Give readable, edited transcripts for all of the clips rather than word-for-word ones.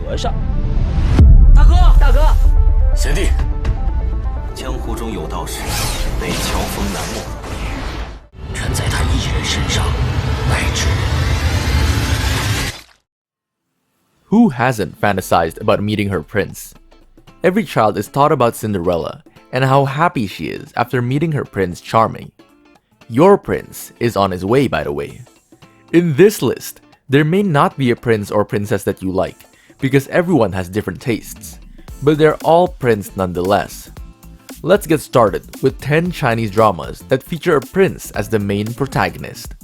和尚。大哥，大哥，贤弟，江湖中有道是被乔峰难没，全在他一人身上乃至。Who hasn't fantasized about meeting her prince? Every child is taught about Cinderella and how happy she is after meeting her Prince Charming. Your prince is on his way, by the way. In this list, there may not be a prince or princess that you like, because everyone has different tastes, but they're all prince nonetheless. Let's get started with 10 Chinese dramas that feature a prince as the main protagonist.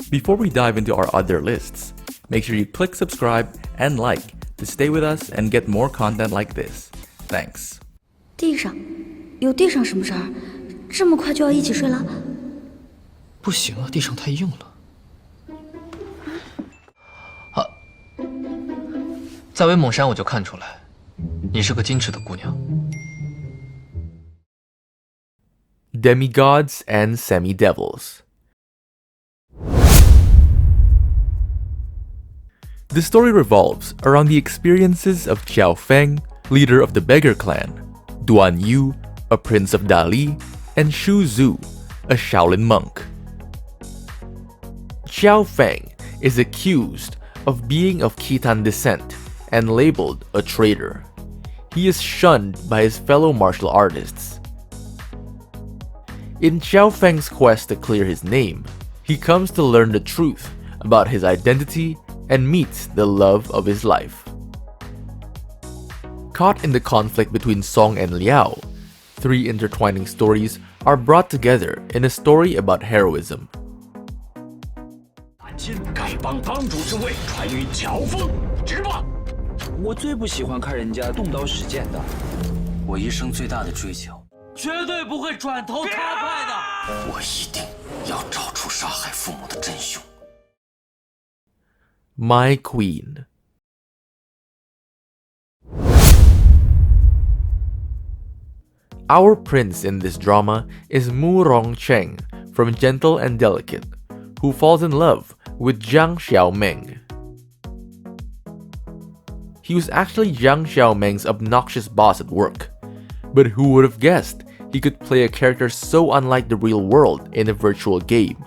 Before we dive into our other lists, make sure you click subscribe and like to stay with us and get more content like this. Thanks. 地上，有地上什么事儿？这么快就要一起睡了？不行啊，地上太硬了。啊，在威猛山我就看出来，你是个矜持的姑娘。Demigods and Semi-Devils. The story revolves around the experiences of Xiao Feng, leader of the Beggar Clan, Duan Yu, a prince of Dali, and Shu Zhu, a Shaolin monk. Xiao Feng is accused of being of Khitan descent and labeled a traitor. He is shunned by his fellow martial artists. In Xiao Feng's quest to clear his name, he comes to learn the truth about his identity and meets the love of his life. Caught in the conflict between Song and Liao, 3 intertwining stories are brought together in a story about heroism. 丐帮帮主之位传于乔峰，直吧。我最不喜欢看人家动刀使剑的，我一生最大的追求，绝对不会转投他派的。我一定要找出杀害父母的真凶。 My Queen. Our prince in this drama is Mu Rongcheng from Gentle and Delicate, who falls in love with Jiang Xiaomeng. He was actually Jiang Xiaomeng's obnoxious boss at work, but who would have guessed he could play a character so unlike the real world in a virtual game?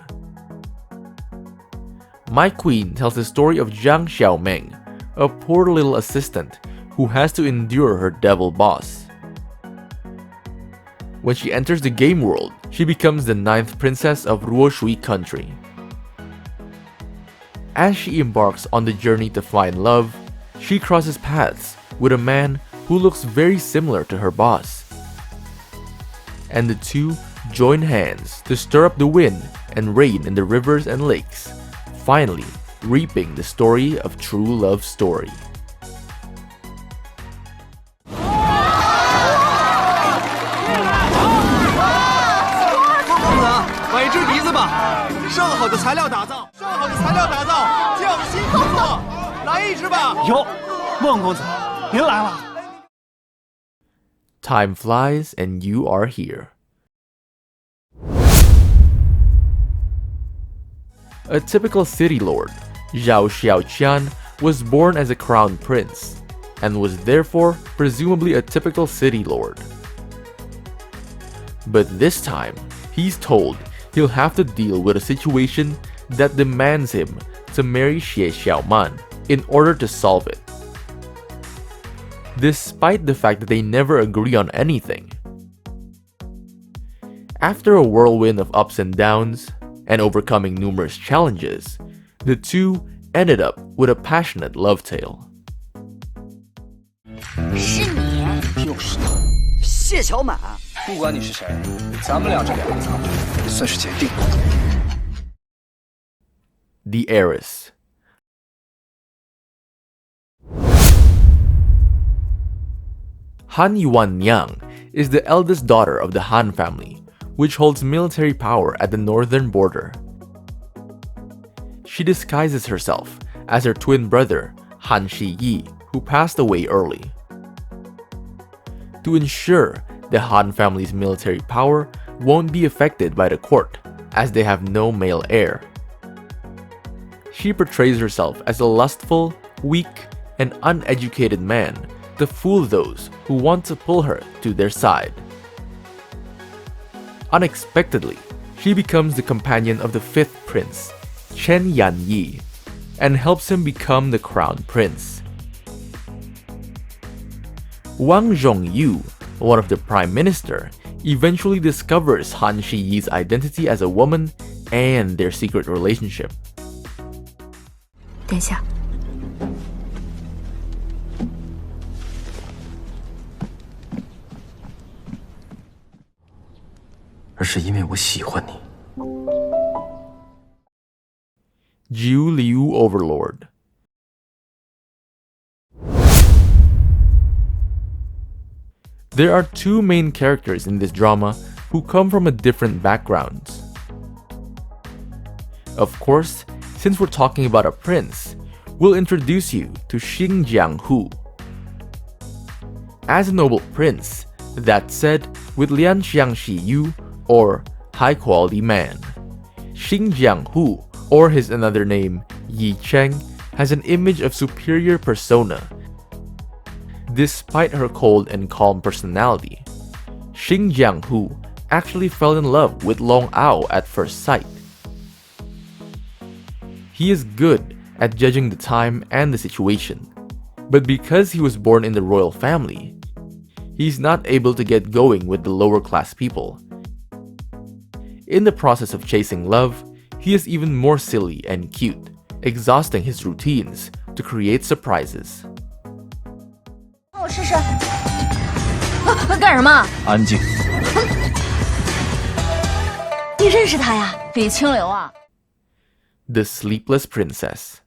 My Queen tells the story of Jiang Xiaomeng, a poor little assistant who has to endure her devil boss. When she enters the game world, she becomes the 9th princess of Ruoshui country. As she embarks on the journey to find love, she crosses paths with a man who looks very similar to her boss. And the two join hands to stir up the wind and rain in the rivers and lakes, finally reaping the story of true love story. 摆只笛子吧，上好的材料打造，匠心工作，来一支吧。哟，孟公子，您来了。 Time flies and you are here. A typical city lord, Zhao Xiaoqian was born as a crown prince, and was therefore presumably a typical city lord. But this time, he's told he'll have to deal with a situation that demands him to marry Xie Xiaoman in order to solve it. Despite the fact that they never agree on anything. After a whirlwind of ups and downs, and overcoming numerous challenges, the two ended up with a passionate love tale. 是你，就是他，谢小满。不管你是谁，咱们俩这2个字算是结定了。The Heiress. Han Yuanyang is the eldest daughter of the Han family, which holds military power at the northern border. She disguises herself as her twin brother, Han Shiyi, who passed away early. To ensure the Han family's military power won't be affected by the court, as they have no male heir. she portrays herself as a lustful, weak, and uneducated man to fool those who want to pull her to their side. Unexpectedly, she becomes the companion of the fifth prince, Chen Yanyi, and helps him become the crown prince. Wang Zhongyu, one of the prime minister, eventually discovers Han Shiyi's identity as a woman and their secret relationship. 殿下，而是因为我喜欢你。 Liu Overlord. There are two main characters in this drama who come from a different backgrounds. Of course, since we're talking about a prince, we'll introduce you to Xing Jianghu. As a noble prince, that said, with Lian Xiangxi Yu, or high quality man, Xing Jianghu, or his another name, Yi Cheng, has an image of superior persona. Despite her cold and calm personality, Xing Jianghu actually fell in love with Long Ao at first sight. He is good at judging the time and the situation, but because he was born in the royal family, he's not able to get going with the lower class people. In the process of chasing love, he is even more silly and cute, exhausting his routines to create surprises. 帮我试试。干什么？安静。你认识他呀？李清流啊。 The Sleepless Princess.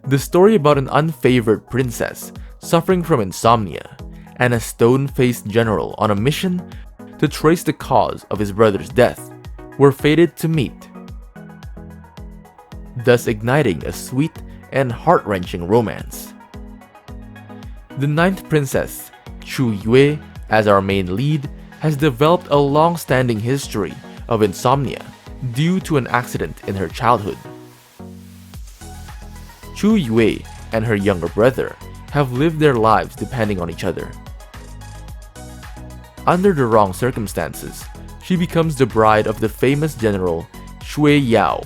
The story about an unfavored princess suffering from insomnia and a stone-faced general on a mission to trace the cause of his brother's death were fated to meet, thus igniting a sweet and heart-wrenching romance. The ninth princess, Chu Yue, as our main lead, has developed a long-standing history of insomnia due to an accident in her childhood. Chu Yue and her younger brother have lived their lives depending on each other. Under the wrong circumstances, she becomes the bride of the famous general Shui Yao.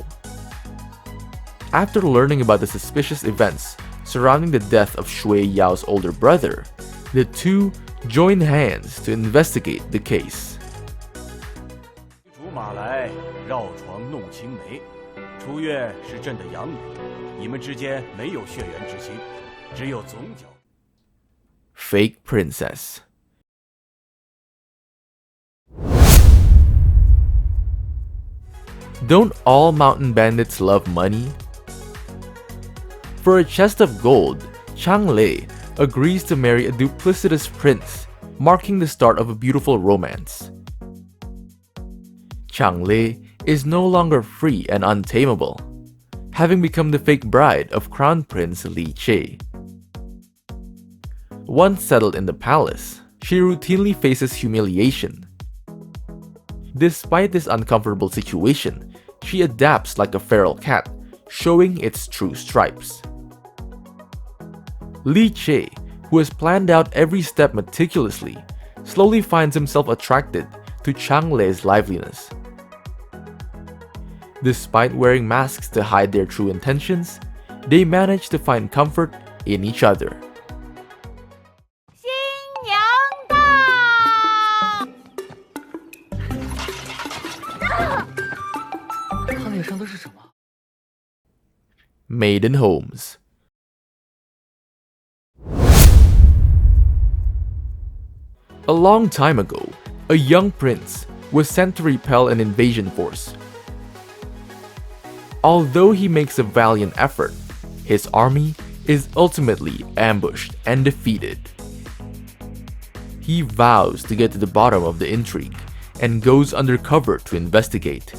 After learning about the suspicious events surrounding the death of Shui Yao's older brother, the two join hands to investigate the case. 竹马来，绕床弄青梅。楚月是朕的养女，你们之间没有血缘之亲，只有总角。 Fake Princess. Don't all mountain bandits love money? For a chest of gold, Chang Lei agrees to marry a duplicitous prince, marking the start of a beautiful romance. Chang Lei is no longer free and untamable, having become the fake bride of Crown Prince Li Che. Once settled in the palace, she routinely faces humiliation. Despite this uncomfortable situation, she adapts like a feral cat, showing its true stripes. Li Che, who has planned out every step meticulously, slowly finds himself attracted to Chang Lei's liveliness. Despite wearing masks to hide their true intentions, they manage to find comfort in each other. 他脸上的是什么？ Maiden Holmes. A long time ago, a young prince was sent to repel an invasion force. Although he makes a valiant effort, his army is ultimately ambushed and defeated. He vows to get to the bottom of the intrigue and goes undercover to investigate.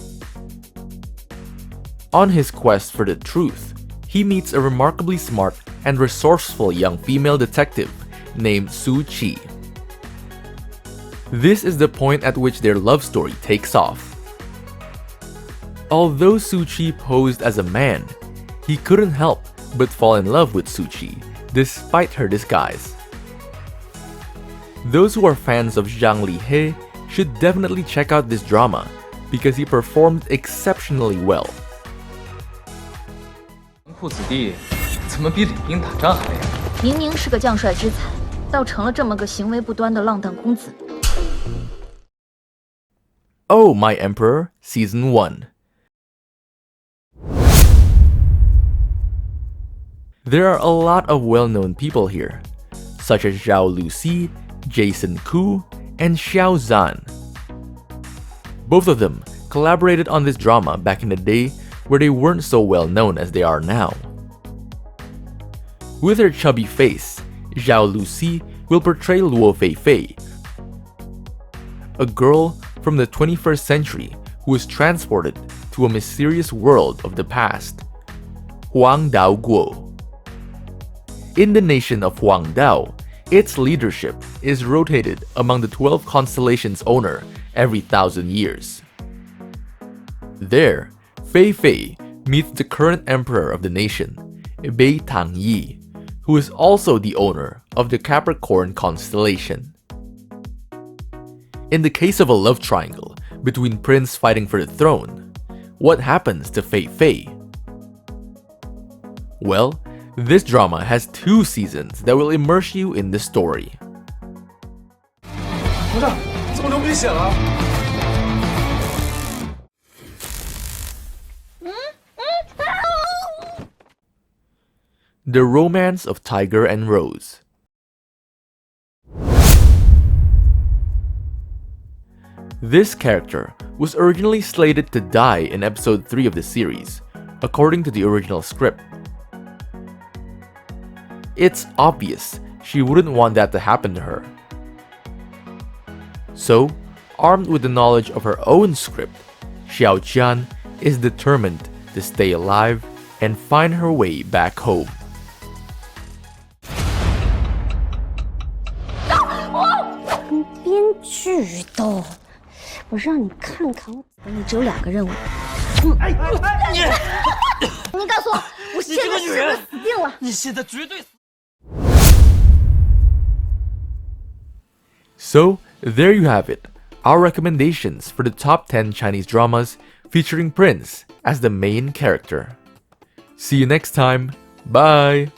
On his quest for the truth, he meets a remarkably smart and resourceful young female detective named Su Qi. This is the point at which their love story takes off. Although Suchi posed as a man, he couldn't help but fall in love with Suchi, despite her disguise. Those who are fans of Zhang Lihe should definitely check out this drama because he performed exceptionally well. 纨绔子弟怎么比领兵打仗还厉害？明明是个将帅之才，倒成了这么个行为不端的浪荡公子。Oh My Emperor Season 1. There are a lot of well-known people here, such as Zhao Luxi, Jason Ku, and Xiao Zhan. Both of them collaborated on this drama back in the day where they weren't so well known as they are now. With her chubby face, Zhao Luxi will portray Luo Feifei, a girl from the 21st century who is transported to a mysterious world of the past, Huangdao Guo. In the nation of Huangdao, its leadership is rotated among the 12 constellations owner every 1,000 years. There, Fei Fei meets the current emperor of the nation, Bei Tangyi, who is also the owner of the Capricorn constellation. In the case of a love triangle between prince fighting for the throne, what happens to Fei Fei? Well, this drama has 2 seasons that will immerse you in the story. 团长，怎么流鼻血了？ The Romance of Tiger and Rose. This character was originally slated to die in episode 3 of the series, according to the original script. It's obvious she wouldn't want that to happen to her. So, armed with the knowledge of her own script, Xiao Qian is determined to stay alive and find her way back home. 编剧的，我让你看看，我你只有2个任务。你告诉我，我现在是不是死定了？你现在绝对死。 So, there you have it, our recommendations for the top 10 Chinese dramas featuring Prince as the main character. See you next time, bye!